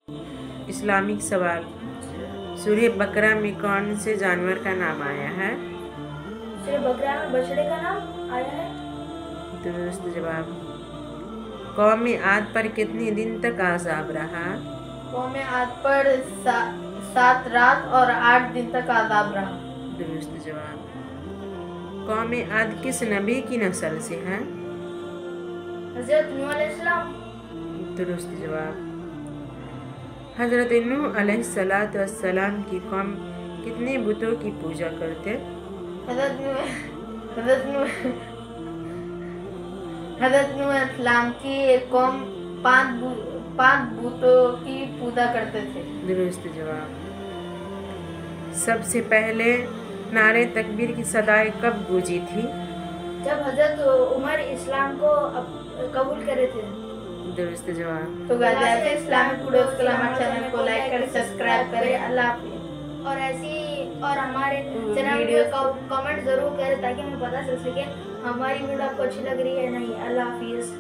Islamic سوال، سورہ بقرہ میں کون سے جانور کا نام آیا ہے؟ سورہ بقرہ میں بچڑے کا نام آیا ہے۔ درست جواب۔ قوم عاد پر کتنے دن تک عذاب رہا؟ قوم عاد پر 7 رات اور 8 دن تک عذاب رہا۔ درست جواب۔ قوم عاد کس نبی کی نسل سے ہے؟ حضرت نوح علیہ السلام۔ درست جواب۔ حضرت نوح علیہ السلام کی قوم کتنے بتوں کی پوجا کرتے؟ حضرت نوح علیہ السلام کی قوم 5 بتوں کی پوجا کرتے تھے۔ درست جواب۔ سب سے پہلے نعرہ تکبیر کی صدائے کب گونجی تھی؟ جب حضرت عمر اسلام کو قبول کرے تھے۔ درست جواب۔ تو غازیات اسلامک ویڈیوز کلامات چینل کو لائک کریں، سبسکرائب کریں۔ اللہ حافظ۔ اور ہمارے چینل کو کمنٹ ضرور کریں تاکہ ہمیں پتہ چل سکے ہماری ویڈیو آپ کو اچھی لگ رہی ہے یا نہیں۔ اللہ حافظ۔